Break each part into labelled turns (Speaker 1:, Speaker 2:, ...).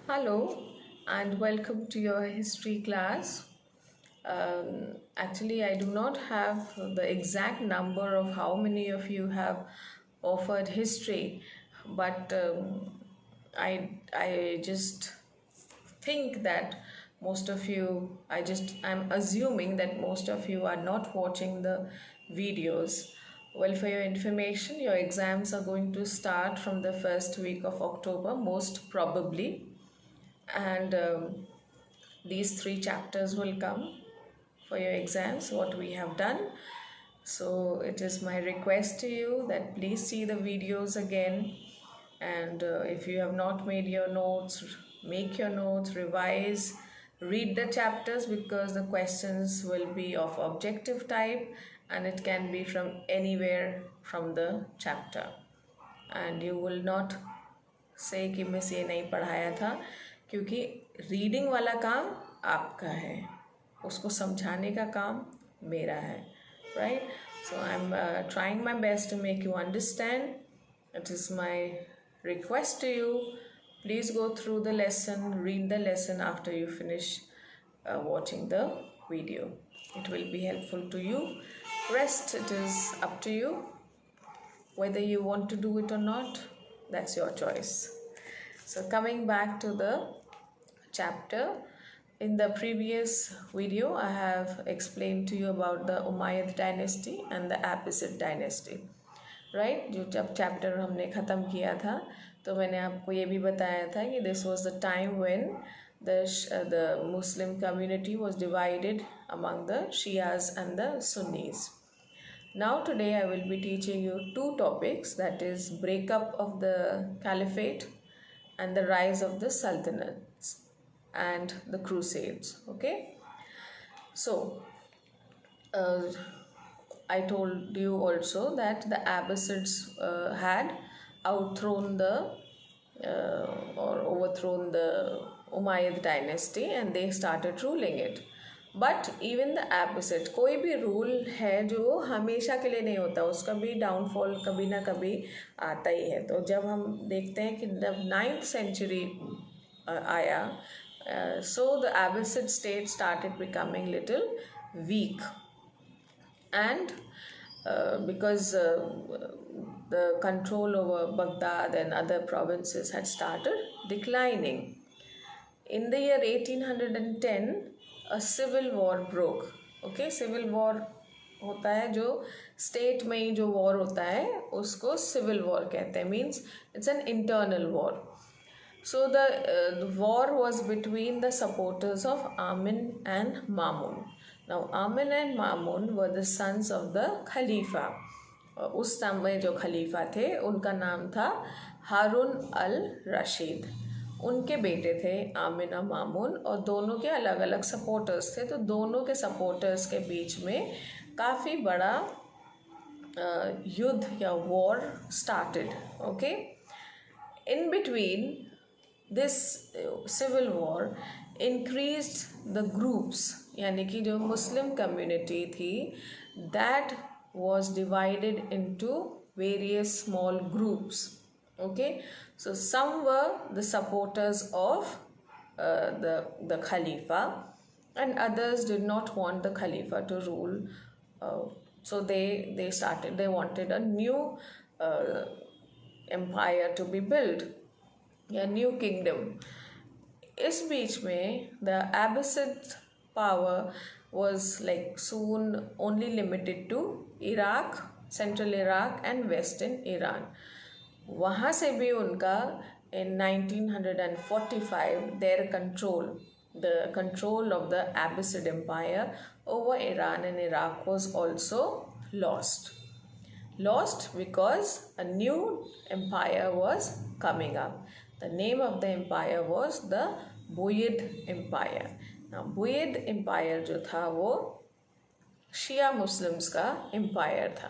Speaker 1: Hello and welcome to your history class. Actually, I do not have the exact number of how many of you have offered history, but I just think that most of you, I'm assuming that most of you are not watching the videos. Well, for your information, your exams are going to start from the first week of October, most probably, and these three chapters will come for your exams, what we have done. So it is my request to you that please see the videos again, and if you have not made your notes, make your notes, revise, read the chapters, because the questions will be of objective type and it can be from anywhere from the chapter, and you will not से कि miss ये नहीं पढ़ाया था, क्योंकि reading वाला काम आपका है, उसको समझाने का काम मेरा है, right? So I am trying my best to make you understand. It is my request to you, please go through the lesson, read the lesson after you finish watching the video. It will be helpful to you. Rest, it is up to you whether you want to do it or not. That's your choice. So coming back to the chapter, in the previous video I have explained to you about the Umayyad dynasty and the Abbasid dynasty, right जो जब chapter हमने ख़त्म किया था तो मैंने आपको ये भी बताया था कि this was the time when the Muslim community was divided among the Shias and the Sunnis. Now today I will be teaching you two topics, that is breakup of the caliphate and the rise of the sultanates and the crusades. Okay, so uh, I told you also that the Abbasids had outthrown the or overthrown the Umayyad dynasty and they started ruling it. But even the episode, कोई भी rule है जो हमेशा के लिए नहीं होता, उसका भी डाउनफॉल कभी ना कभी आता ही है. तो जब हम देखते हैं कि जब 9th century आया, so the episode state started becoming little week, and because the control over Baghdad and other provinces had started declining. In the year 1810, a civil war broke. Okay, civil war होता है जो state में ही जो war होता है उसको civil war कहते हैं, means it's an internal war. So the war was between the supporters of Amin and Mamun. Now Amin and Mamun were the sons of the Khalifa. उस समय जो खलीफा थे उनका नाम था हारून अल रशीद. उनके बेटे थे आमिन और मामून और दोनों के अलग अलग सपोर्टर्स थे. तो दोनों के सपोर्टर्स के बीच में काफ़ी बड़ा युद्ध या war started. Okay, in between this civil war increased the groups, यानी कि जो मुस्लिम कम्युनिटी थी that was divided into various small groups. Okay, so some were the supporters of the Khalifa and others did not want the Khalifa to rule. So they wanted a new empire to be built, a new kingdom. इस बीच में the Abbasid power was like soon only limited to Iraq, central Iraq and western Iran. वहाँ से भी उनका in 1945 their control, the control of the Abbasid empire over Iran and Iraq was also lost. Lost because a new empire was coming up. The name of the empire was the Buyid Empire. Now Buyid Empire जो था वो शिया Muslims का empire था,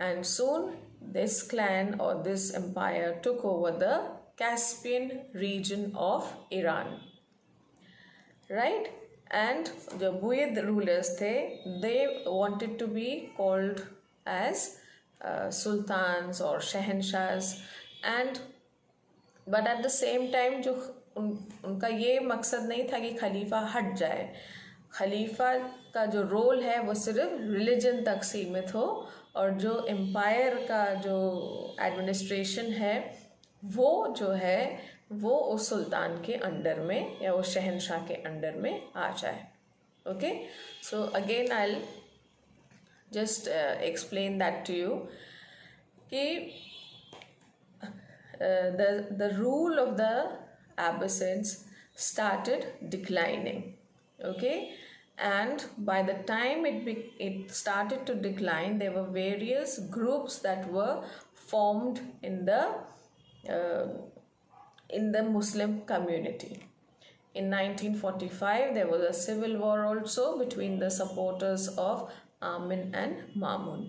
Speaker 1: and soon this clan or this empire took over the Caspian region of Iran, right? And the Buyid rulers थे, they wanted to be called as sultans or शहनशाहs, and but at the same time जो उनका ये मकसद नहीं था कि खलीफा हट जाए। खलीफा का जो रोल है वो सिर्फ रिलीजन तक सीमित हो, और जो एम्पायर का जो एडमिनिस्ट्रेशन है वो जो है वो उस सुल्तान के अंडर में या उस शहनशाह के अंडर में आ जाए। Okay, so again I will just explain that to you कि the rule of the Abbasids started declining, okay, and by the time it started to decline, there were various groups that were formed uh, in the Muslim community. In 1945, there was a civil war also between the supporters of Amin and Mamun.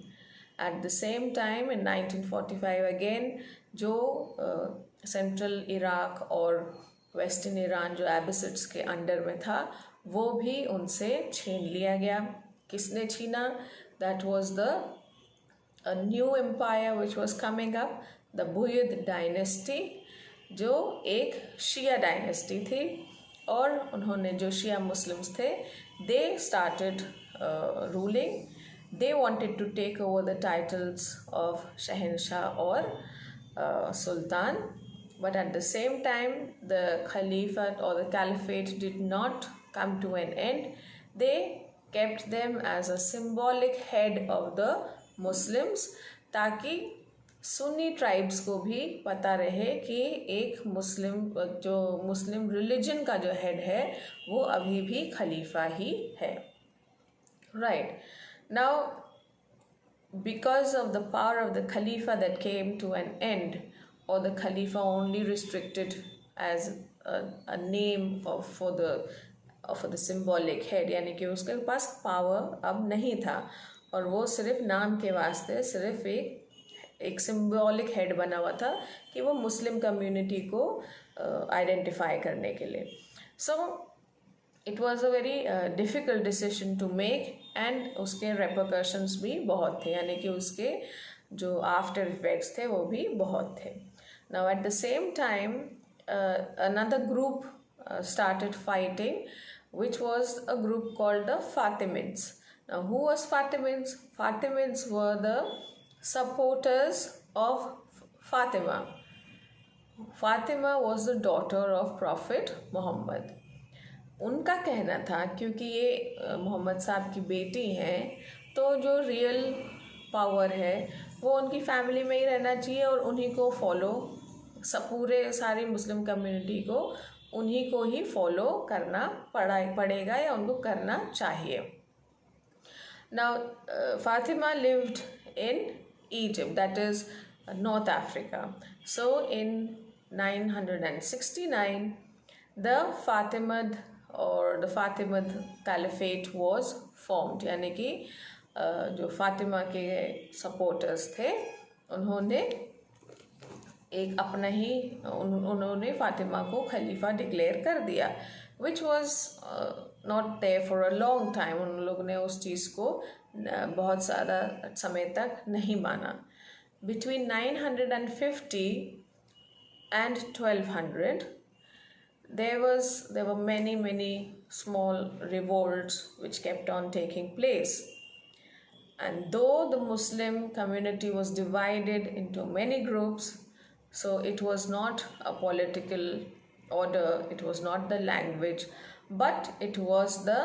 Speaker 1: At the same time, in 1945 again, जो central Iraq और western Iran जो एबिसिड्स के under में था वो भी उनसे छीन लिया गया। किसने छीना? That was the new empire which was coming up, the Buyid dynasty, जो एक शिया डायनेस्टी थी, और उन्होंने जो शिया मुस्लिम्स थे they started ruling. They wanted to take over the titles of Shahenshah or Sultan, but at the same time the Caliphate or the Caliphate did not come to an end. They kept them as a symbolic head of the Muslims, ताकि Sunni tribes को भी पता रहे कि एक मुस्लिम religion का जो head है वो अभी भी खलीफा ही है। Right. Now, because of the power of the Khalifa that came to an end, or the Khalifa only restricted as a name for the symbolic head, यानी कि उसके पास पावर अब नहीं था और वो सिर्फ नाम के वास्ते सिर्फ एक सिंबॉलिक हेड बना हुआ था कि वो मुस्लिम कम्युनिटी को आइडेंटिफाई करने के लिए। So it was a very difficult decision to make, and उसके रेपरकशंस भी बहुत थे, यानी कि उसके जो आफ्टर इफेक्ट्स थे वो भी बहुत थे। Now at the same time another group started fighting, which was a group called the Fatimids. Now, who was Fatimids? Fatimids were the supporters of Fatima. Fatima was the daughter of Prophet Muhammad. उनका कहना था क्योंकि ये मोहम्मद साहब की बेटी हैं तो जो रियल पावर है वो उनकी फैमिली में ही रहना चाहिए और उन्हीं को फॉलो, पूरे सारी मुस्लिम कम्युनिटी को उन्हीं को ही फॉलो करना पड़ेगा या उनको करना चाहिए। Now Fatima lived in Egypt, that is North Africa. So in 969 the Fatimid Caliphate was formed, यानी कि जो फातिमा के सपोर्टर्स थे उन्होंने एक अपना ही उन्होंने फातिमा को खलीफा डिक्लेयर कर दिया, which was not there for a long time. उन लोगों ने उस चीज़ को बहुत ज़्यादा समय तक नहीं माना। Between 950 and 1200 there were many small revolts which kept on taking place, and though the Muslim community was divided into many groups, so it was not a political order, it was not the language, but it was the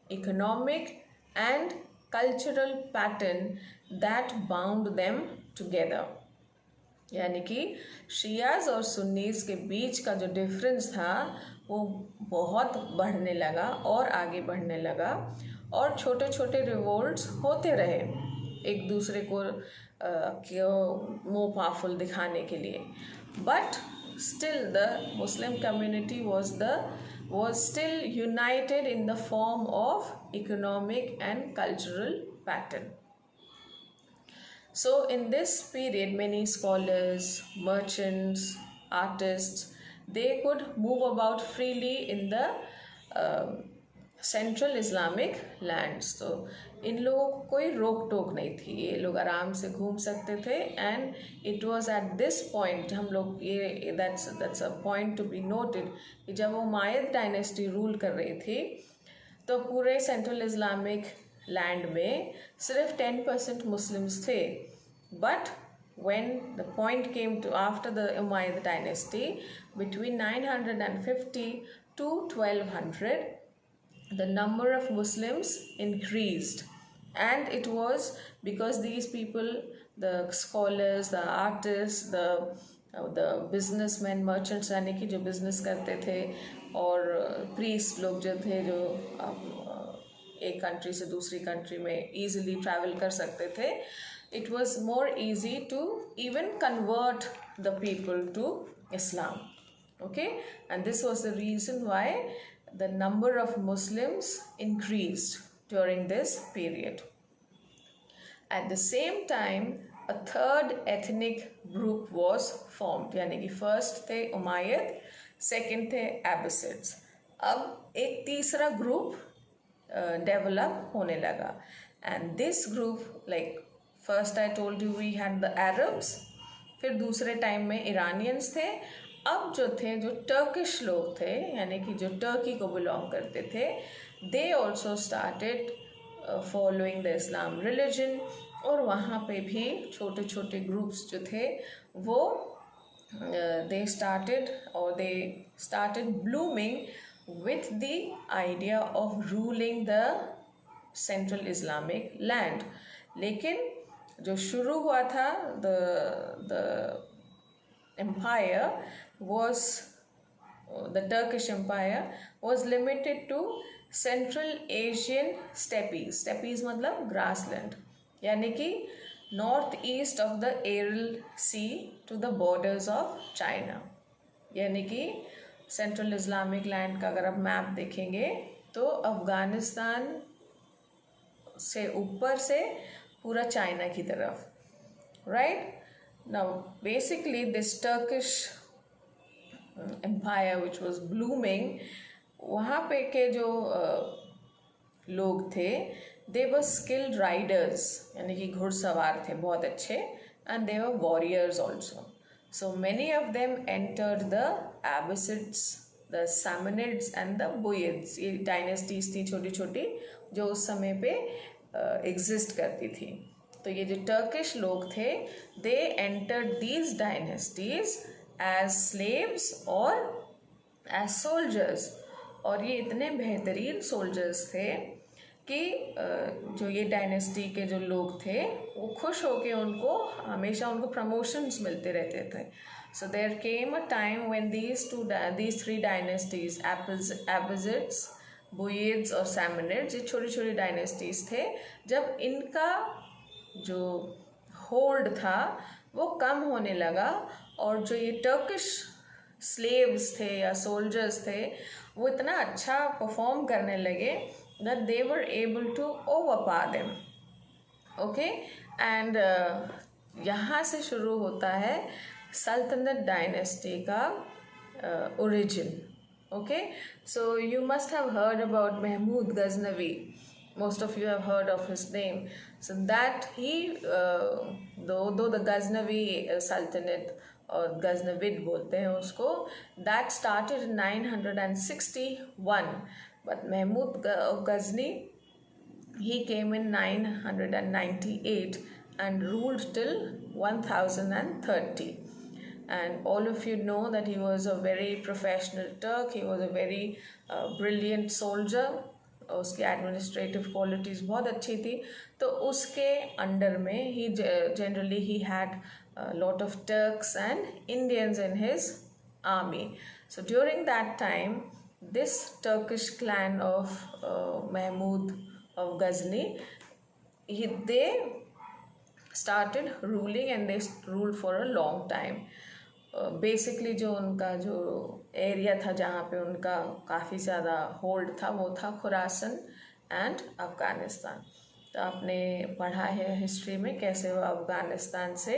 Speaker 1: economic and cultural pattern that bound them together. यानी कि Shias और सुन्नीस के बीच का जो difference था वो बहुत बढ़ने लगा और आगे बढ़ने लगा, और छोटे छोटे रिवोल्ट्स होते रहे एक दूसरे को मोर पावरफुल दिखाने के लिए, but still the Muslim community was still united in the form of economic and cultural pattern. So in this period, many scholars, merchants, artists, they could move about freely in the central Islamic lands. तो इन लोगों को कोई रोक टोक नहीं थी, ये लोग आराम से घूम सकते थे। And it was at this point, हम लोग ये that's a point to be noted, कि जब उमायद डायनेस्टी रूल कर रही थी तो पूरे सेंट्रल इस्लामिक लैंड में सिर्फ 10% मुस्लिम्स थे। But when the point came to after the Umayyad dynasty, between 950 to 1200, the number of Muslims increased. And it was because these people, the scholars, the artists, the businessmen, merchants, यानी कि जो business करते थे, और priest लोग जो थे, जो एक country से दूसरी country में easily travel कर सकते थे, it was more easy to even convert the people to Islam. Okay, and this was the reason why the number of Muslims increased during this period. At the same time, a third ethnic group was formed, यानी कि first थे उमायद, second थे Abbasids. अब एक तीसरा group develop होने लगा, and this group, like first I told you we had the Arabs, फिर दूसरे टाइम में इरानियंस थे, अब जो थे जो टर्किश लोग थे, यानी कि जो टर्की को बिलोंग करते थे, they also started following the Islam religion, और वहाँ पे भी छोटे छोटे ग्रुप्स जो थे वो they started blooming with the idea of ruling the central Islamic land. लेकिन जो शुरू हुआ था the empire was the Turkish Empire was limited to Central Asian steppes. Steppes मतलब grassland, यानी कि north east of the Aral Sea to the borders of China। यानी कि सेंट्रल इस्लामिक लैंड का अगर आप मैप देखेंगे तो अफ़गानिस्तान से ऊपर से पूरा चाइना की तरफ, right. Now basically this Turkish empire which was blooming, वहाँ पे के जो लोग थे, दे वर स्किल्ड राइडर्स, यानी कि घुड़सवार थे बहुत अच्छे, and they were warriors also. So many of them entered the Abbasids, the Samanids and the Buyids. ये डायनेस्टीज थी छोटी छोटी जो उस समय पे एग्जिस्ट करती थी। तो ये जो टर्किश लोग थे, they entered these dynasties as slaves और एज सोल्जर्स, और ये इतने बेहतरीन सोल्जर्स थे कि जो ये डायनेस्टी के जो लोग थे वो खुश होके उनको हमेशा उनको प्रमोशंस मिलते रहते थे। So there came a time when these three dynasties, Abbasids, Buyids और सामनिड्स, ये छोटी छोटी डायनेस्टीज थे, जब इनका जो होल्ड था वो कम होने लगा, और जो ये टर्किश स्लेव्स थे या सोल्जर्स थे वो इतना अच्छा परफॉर्म करने लगे that they were able to overpower them. Okay, and यहाँ से शुरू होता है सल्तनत डायनेस्टी का origin. Okay, so you must have heard about Mahmud Ghaznavi. Most of you have heard of his name. So that he, though the Ghaznavi Sultanate और Ghaznavid बोलते हैं उसको, that started in 961. But Mahmud of Ghazni, he came in 998 and ruled till 1030. And all of you know that he was a very professional Turk. He was a very brilliant soldier. उसकी administrative qualities बहुत अच्छी थी। तो उसके under में ही generally ही had lot of Turks and Indians in his army. So during that time this Turkish clan of Mahmud of Ghazni, they started ruling and they ruled for a long time. Basically जो उनका जो area था जहाँ पे उनका काफ़ी ज़्यादा hold था वो था खुरासन एंड अफ़गानिस्तान। तो आपने पढ़ा है हिस्ट्री में कैसे वो अफ़गानिस्तान से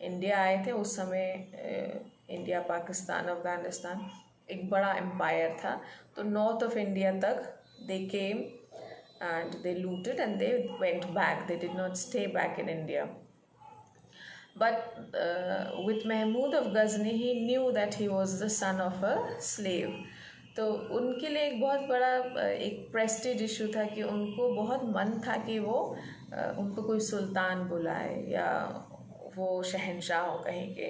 Speaker 1: इंडिया आए थे। उस समय इंडिया, पाकिस्तान, अफ़गानिस्तान एक बड़ा एम्पायर था। तो नॉर्थ ऑफ इंडिया तक they came and they looted and they went back. They did not stay back in India. But with Mahmud of Ghazni, he knew that he was the son of a slave. तो उनके लिए एक बहुत बड़ा एक Prestige issue था कि उनको बहुत मन था कि वो उनको कोई सुल्तान बुलाए या वो शहनशाह हो कहीं के,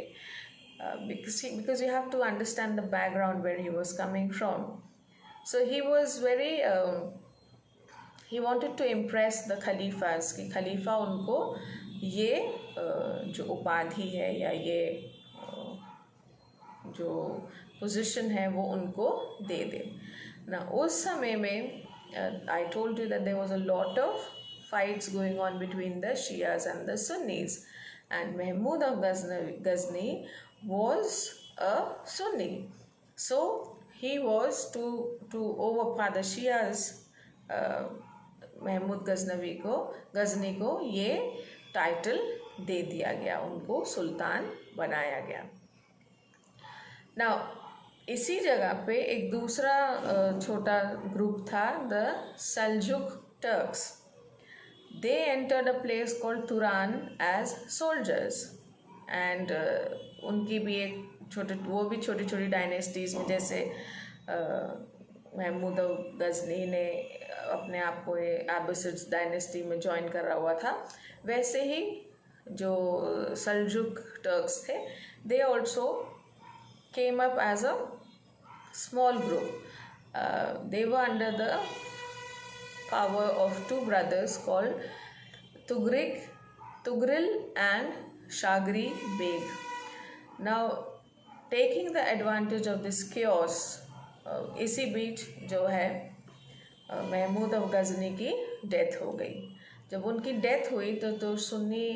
Speaker 1: because you have to understand the background where he was coming from. So he was very he wanted to impress the Khalifas कि खलीफा उनको ये जो उपाधि है या ये जो पोजीशन है वो उनको दे दे ना. उस समय में I told you that there was a lot of fights going on between the Shias and the Sunnis, and Mahmud of Ghazni was a Sunni, so he was to overpower the Shias. Mahmood Ghazni को ये title दे दिया गया, उनको सुल्तान बनाया गया. Now इसी जगह पे एक दूसरा छोटा ग्रुप था, the Seljuk Turks. They entered a place called Turan as soldiers, and उनकी भी एक वो भी छोटी छोटी डायनेस्टीज में, जैसे महमूद गजनी ने अपने आप को एबसिड्स डायनेस्टी में ज्वाइन करा हुआ था, वैसे ही जो सल्जुक टर्क्स थे, they also came up as a small group. They were under the power of two brothers called Tugril and Shagri Beg. Now, taking the advantage of this chaos, इसी बीच जो है Mahmood of Ghazni की death हो गई. जब उनकी death हुई तो सुन्नी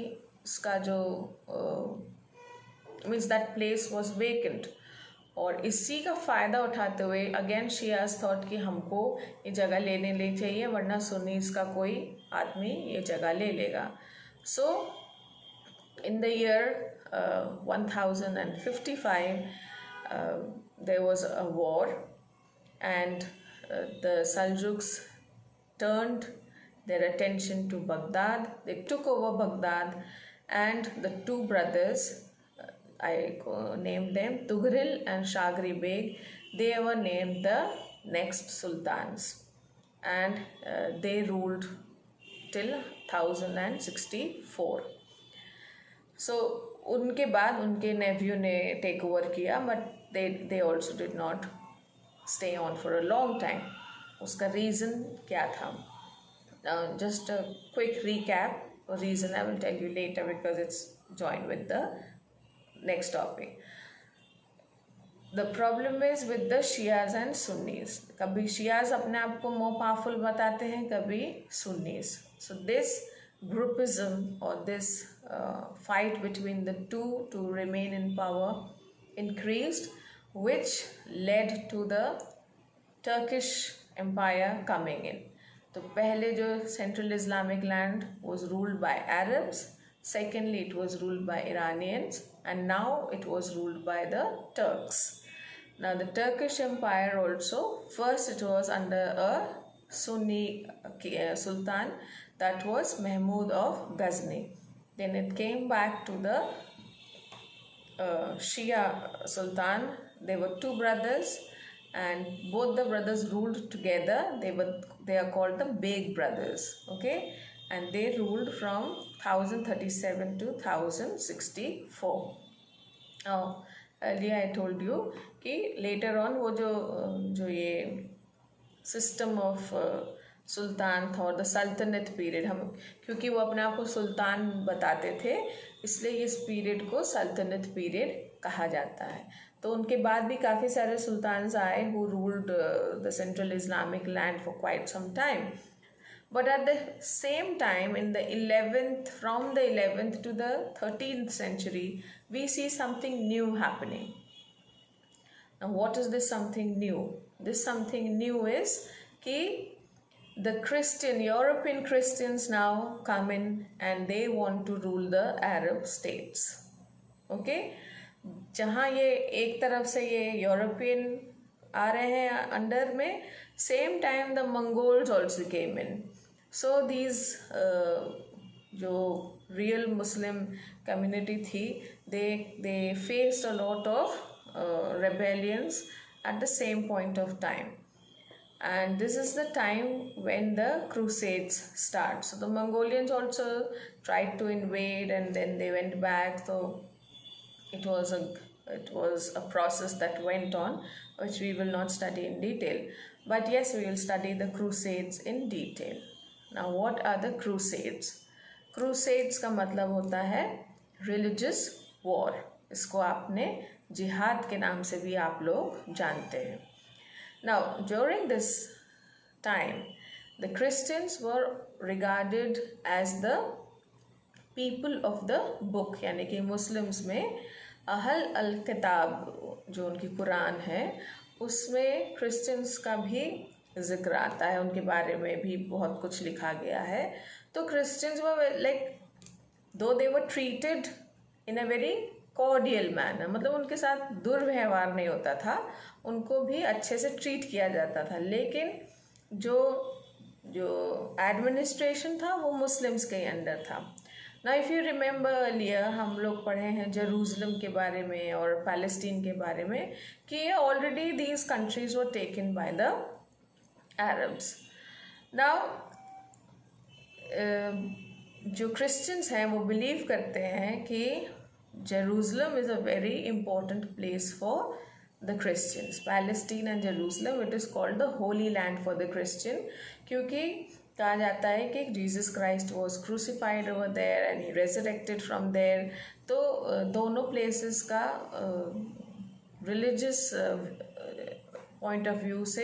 Speaker 1: का जो means that place was vacant, और इसी का फ़ायदा उठाते हुए अगेन शियाज थॉट कि हमको ये जगह ले चाहिए, वरना सुन्नीस का कोई आदमी ये जगह ले लेगा. So in the year 1055 there was a war, and the Seljuks turned their attention to Baghdad. They took over Baghdad, and the two brothers, I named them Tugril and Shagri Beg, they were named the next sultans, and they ruled till 1064. So उनके बाद उनके nephew ने take over किया, but they also did not stay on for a long time. उसका reason क्या था? Just a quick recap. Reason I will tell you later because it's joined with the next topic. The problem is with the Shias and Sunnis. कभी Shias अपने आप को more powerful बताते हैं, कभी Sunnis. So this groupism or this fight between the two to remain in power increased, which led to the Turkish Empire coming in. तो पहले जो Central Islamic land was ruled by Arabs, secondly it was ruled by Iranians, and now it was ruled by the Turks. Now the Turkish Empire also, first it was under a Sunni Sultan, that was Mahmud of Ghazni. Then it came back to the Shia Sultan. There were two brothers, and both the brothers ruled together. They are called the Beg brothers, okay, and they ruled from 1037 to 1064. Now earlier I told you कि later on वो जो ये system of सुल्तान था और the सल्तनत period, हम क्योंकि वो अपने आप को सुल्तान बताते थे, इसलिए इस पीरियड को सल्तनत पीरियड कहा जाता है. तो उनके बाद भी काफ़ी सारे सुल्तान्स आए who ruled the Central Islamic land for quite some time. But at the same time, in the 11th, from the 11th to the 13th century, we see something new happening. Now, what is this something new? This something new is कि the European Christians now come in and they want to rule the Arab states. Okay? जहाँ ये एक तरफ से ये European आ रहे हैं under में, same time the Mongols also came in. So these जो रियल मुस्लिम कम्युनिटी थी, they faced a lot of rebellions at the same point of time. And this is the time when the crusades start. So the Mongolians also tried to invade and then they went back. So it was a process that went on, which we will not study in detail. But yes, we will study the crusades in detail. Now, what are the crusades? Crusades का मतलब होता है religious war. इसको आपने जिहाद के नाम से भी आप लोग जानते हैं. Now, during this time, the Christians were regarded as the people of the book, यानी कि मुस्लिम्स में अहल अल किताब जो उनकी कुरान है, उसमें क्रिश्चियंस का भी जिक्र आता है, उनके बारे में भी बहुत कुछ लिखा गया है. तो Christians were like, though they were treated in a very cordial manner, मतलब उनके साथ दुर्व्यवहार नहीं होता था, उनको भी अच्छे से ट्रीट किया जाता था. लेकिन जो एडमिनिस्ट्रेशन था वो मुस्लिम्स के अंडर था. ना इफ़ यू रिमेंबर अर्लियर हम लोग पढ़े हैं जेरूसलम के बारे में और पैलेस्टीन के बारे में कि already these countries were taken by the Arabs. Now जो क्रिश्चियंस हैं वो बिलीव करते हैं कि Jerusalem is a very important place for the Christians. Palestine and Jerusalem, it is called the Holy Land for the Christian, क्योंकि कहा जाता है कि Jesus Christ was crucified over there and he resurrected from there. तो दोनों places का religious point of view से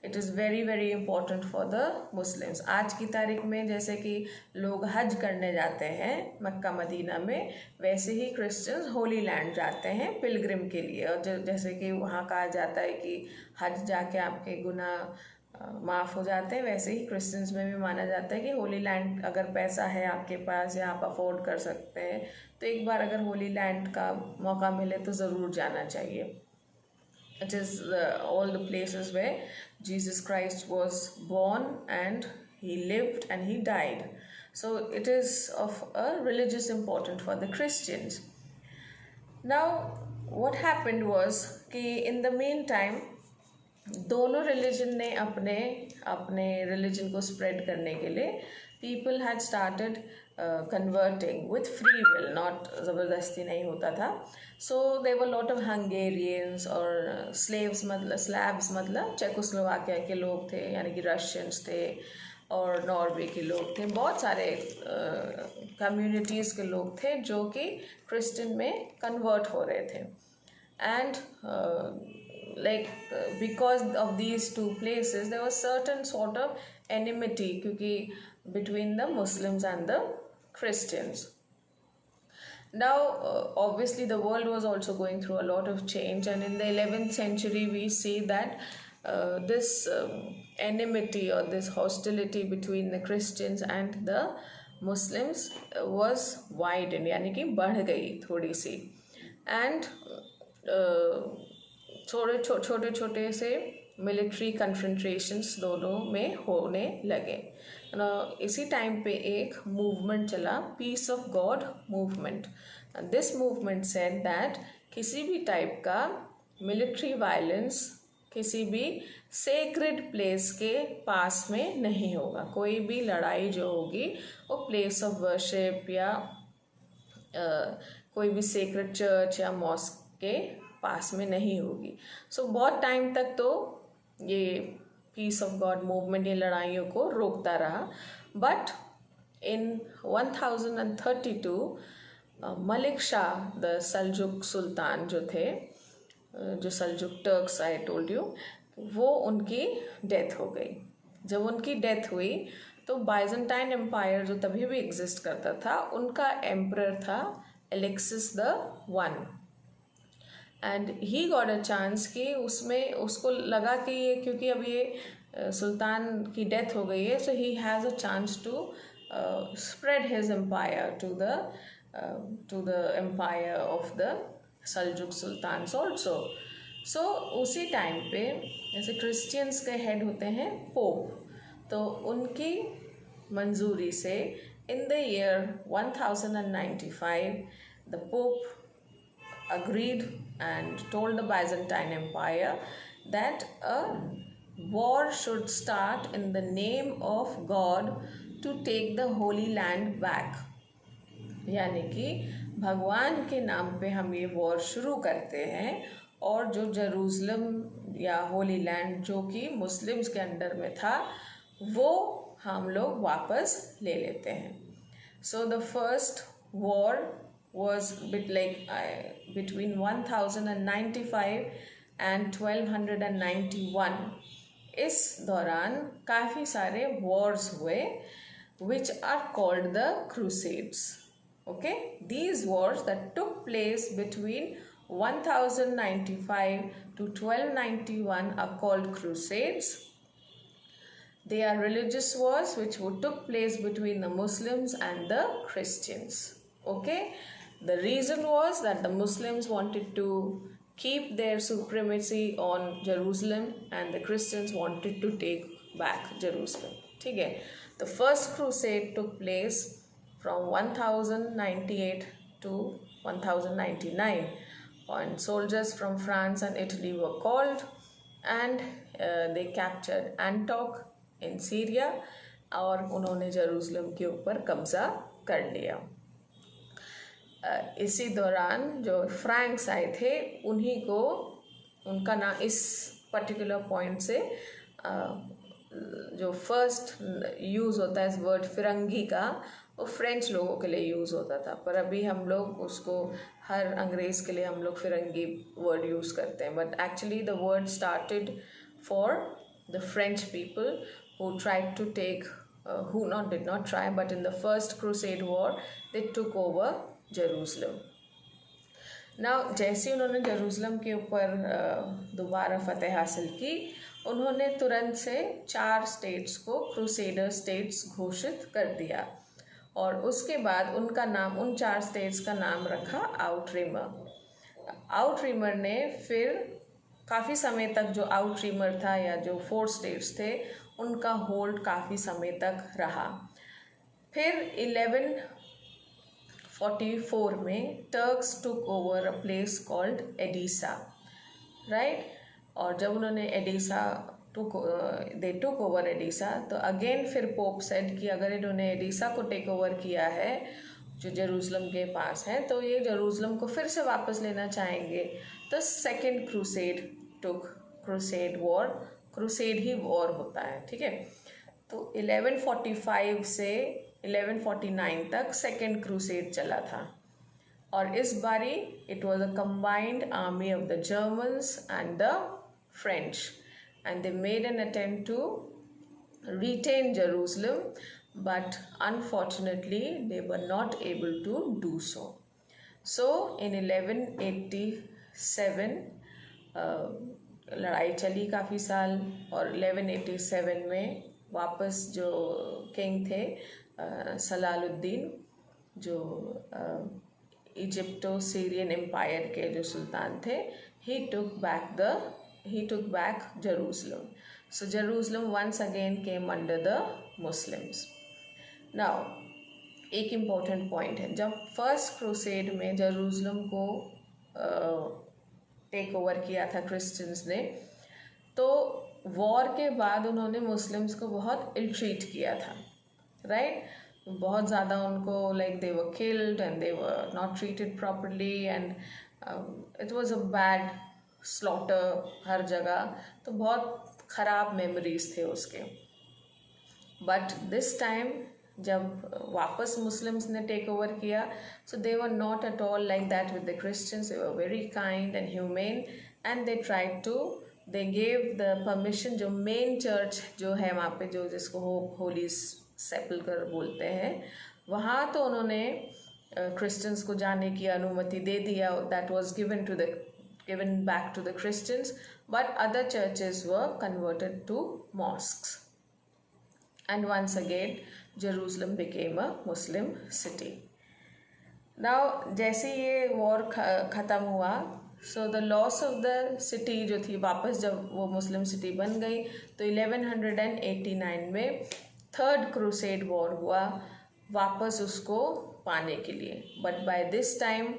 Speaker 1: it is very very important for the Muslims. आज की तारीख में जैसे कि लोग हज करने जाते हैं मक्का मदीना में, वैसे ही क्रिश्चियंस होली लैंड जाते हैं पिलग्रिम के लिए. और जैसे कि वहाँ कहा जाता है कि हज जाके आपके गुनाह माफ़ हो जाते हैं, वैसे ही क्रिश्चियंस में भी माना जाता है कि होली लैंड अगर पैसा है आपके पास या आप अफोर्ड कर सकते हैं तो एक बार अगर होली लैंड का मौका मिले तो ज़रूर जाना चाहिए. It is all the places where Jesus Christ was born and he lived and he died. So it is of a religious importance for the Christians. Now what happened was कि in the meantime दोनों religion ने अपने religion को spread करने के लिए people had started converting with free will, not ज़बरदस्ती नहीं होता था. So there were lot of Hungarians और स्लैब्स मतलब चेकोस्लोवाकिया के लोग थे, यानी कि रशियंस थे और नॉर्वे के लोग थे. बहुत सारे कम्युनिटीज़ के लोग थे जो कि क्रिश्चियन में कन्वर्ट हो रहे थे. And because of these two places there was certain sort of enmity between the Muslims and the Christians. Now obviously the world was also going through a lot of change, and in the 11th century we see that this enmity or this hostility between the Christians and the Muslims was widened, यानी कि बढ़ गई थोड़ी सी. And छोटे छोटे से military कन्फ्रंट्रेशंस दोनों में होने लगे. इसी टाइम पे एक मूवमेंट चला, peace of God movement. This movement said that किसी भी टाइप का मिलिट्री वायलेंस किसी भी सेक्रेड प्लेस के पास में नहीं होगा. कोई भी लड़ाई जो होगी वो प्लेस ऑफ वर्शिप या कोई भी सेक्रेड चर्च या मॉस्क के पास में नहीं होगी. सो बहुत टाइम तक तो ये पीस ऑफ गॉड मूवमेंट ये लड़ाइयों को रोकता रहा. But in 1032 Malik Shah the Seljuk sultan जो थे, जो Seljuk Turks I told you, वो उनकी डेथ हो गई. जब उनकी डेथ हुई तो बाइजेंटाइन एम्पायर जो तभी भी एग्जिस्ट करता था, उनका एम्परर था Alexis the one. And he got a chance कि उसमें उसको लगा कि ये क्योंकि अब ये सुल्तान की डेथ हो गई है, so he has a chance to spread his empire to the empire of the Seljuk sultans also. So उसी टाइम पे जैसे क्रिश्चियंस के हेड होते हैं पोप, तो उनकी मंजूरी से इन the year 1095 the pope agreed and told the Byzantine Empire that a war should start in the name of God to take the Holy Land back. यानी कि भगवान के नाम पे हम ये वॉर शुरू करते हैं और जो जेरूसलम या होली लैंड जो कि मुस्लिम्स के अंडर में था वो हम लोग वापस ले लेते हैं. So the first war was bit like between 1095 and 1291. इस दौरान काफ़ी सारे wars हुए which are called the crusades. Okay, these wars that took place between 1095 to 1291 are called crusades. They are religious wars which took place between the Muslims and the Christians. Okay, the reason was that the Muslims wanted to keep their supremacy on Jerusalem and the Christians wanted to take back Jerusalem. ठीक है, the first crusade took place from 1098 to 1099 and soldiers from France and Italy were called and they captured Antioch in Syria और उन्होंने Jerusalem के ऊपर कब्जा कर लिया. इसी दौरान जो फ्रैंक्स आए थे उन्हीं को उनका नाम इस पर्टिकुलर पॉइंट से जो फर्स्ट यूज़ होता है इस वर्ड फिरंगी का वो फ्रेंच लोगों के लिए यूज़ होता था, पर अभी हम लोग उसको हर अंग्रेज़ के लिए हम लोग फिरंगी वर्ड यूज़ करते हैं. But actually the word started for the French people who tried to take did not try, but in the first crusade war they took over Jerusalem. Now जैसे उन्होंने जेरूसलम के ऊपर दोबारा फतेह हासिल की उन्होंने तुरंत से 4 स्टेट्स को क्रूसेडर स्टेट्स घोषित कर दिया और उसके बाद उनका नाम उन 4 स्टेट्स का नाम रखा आउटरीमर. आउटरीमर ने फिर काफ़ी समय तक जो आउटरीमर था या जो 4 स्टेट्स थे उनका होल्ड काफ़ी समय तक रहा. फिर 1144 में Turks took over a place called Edessa, right. और जब उन्होंने एडिसा दे टुक ओवर एडिसा तो अगेन फिर पोप सेड कि अगर इन्होंने एडिसा को टेक ओवर किया है जो जेरूसलम के पास है तो ये जेरूसलम को फिर से वापस लेना चाहेंगे. तो सेकेंड क्रूसेड टुक क्रूसेड वॉर, क्रूसेड ही वॉर होता है, ठीक है. तो 1145 से 1149 तक सेकेंड क्रूसेड चला था और इस बारी it was a combined army of the Germans and the French and they made an attempt to retain Jerusalem, but unfortunately they were not able to do so. So in 1187 लड़ाई चली काफ़ी साल और 1187 में वापस जो किंग थे सलालुद्दीन जो इजिप्टो सीरियन एम्पायर के जो सुल्तान थे he took back Jerusalem. So Jerusalem once again came under the Muslims. Now एक इम्पोर्टेंट पॉइंट है, जब फर्स्ट क्रूसेड में जेरूसलम को टेक ओवर किया था क्रिश्चियंस ने तो वॉर के बाद उन्होंने मुस्लिम्स को बहुत इल ट्रीट किया था, राइट. बहुत ज़्यादा उनको like they were killed and they were not treated properly and it was a bad slaughter हर जगह. तो बहुत ख़राब मेमोरीज थे उसके. बट दिस टाइम जब वापस मुस्लिम्स ने टेक ओवर किया so they were not at all like that with the Christians. They were very kind and humane and they tried to they gave the permission. जो main church जो है वहाँ पे जो जिसको होली सेपल्कर बोलते हैं वहाँ तो उन्होंने क्रिश्चियंस को जाने की अनुमति दे दिया. That was given back to the Christians, but other churches were converted to mosques. And once again, Jerusalem became a Muslim city. Now, जैसे ये war ख़त्म हुआ so the loss of the city जो थी, वापस जब वो मुस्लिम सिटी बन गई तो 1189 में थर्ड क्रूसेड वॉर हुआ वापस उसको पाने के लिए. But by this time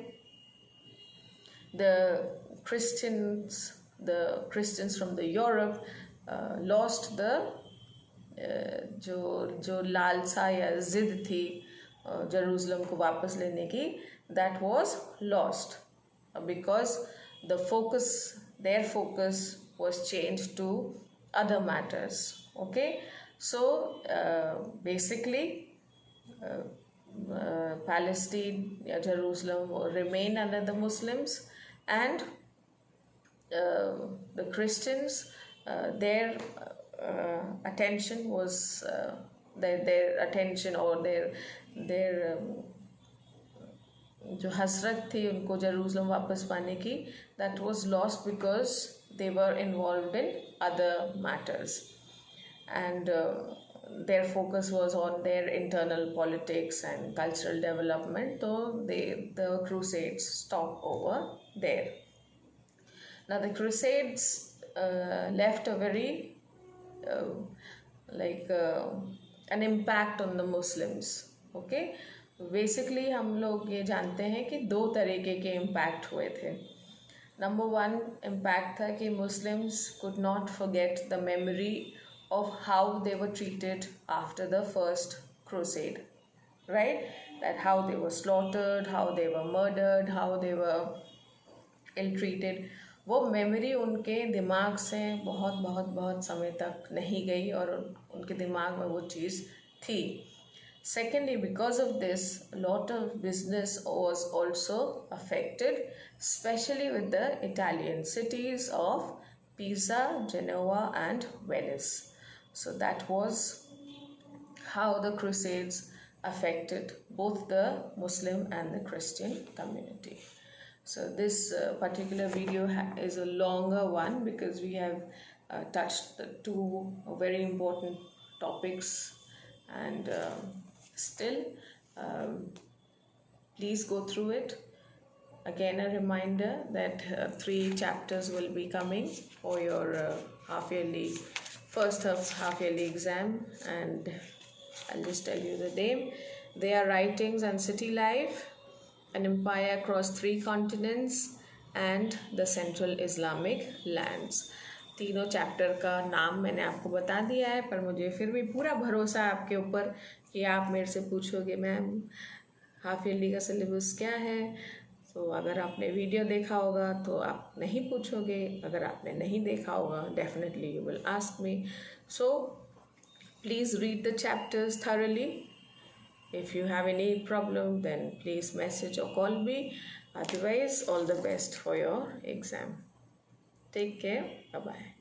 Speaker 1: the Christians from the Europe lost the जो लालसा या जिद थी जेरूसलम को वापस लेने की, that was lost because their focus was changed to other matters. Okay, so basically Palestine, Jerusalem remained under the Muslims, and the Christians, their attention was their attention or their जो हसरत थी उनको Jerusalem वापस पाने की, that was lost because they were involved in other matters, and their focus was on their internal politics and cultural development, so the crusades stopped over there. Now the crusades left a very an impact on the Muslims. Okay, basically हम लोग ये जानते हैं कि दो तरीके के impact हुए थे. Number one impact था कि Muslims could not forget the memory of how they were treated after the first crusade, right? That how they were slaughtered, how they were murdered, how they were ill-treated. वो memory उनके दिमाग से बहुत बहुत बहुत समय तक नहीं गई और उनके दिमाग में वो चीज़ थी. Secondly, because of this, a lot of business was also affected, especially with the Italian cities of Pisa, Genoa, and Venice. So that was how the Crusades affected both the Muslim and the Christian community. So this particular video is a longer one because we have touched the two very important topics, and still please go through it. Again, a reminder that 3 chapters will be coming for your first half-yearly exam, and I'll just tell you the name. They are Writings and City Life, An Empire Across 3 Continents, and The Central Islamic Lands. तीनों chapter का नाम मैंने आपको बता दिया है, पर मुझे फिर भी पूरा भरोसा है आपके ऊपर कि आप मेरे से पूछोगे मैम हाफ ईयरली का सिलेबस क्या है. तो अगर आपने वीडियो देखा होगा तो आप नहीं पूछोगे, अगर आपने नहीं देखा होगा definitely you will ask me. So please read the chapters thoroughly. If you have any problem, then please message or call me. Otherwise, all the best for your exam. Take care. Bye-bye.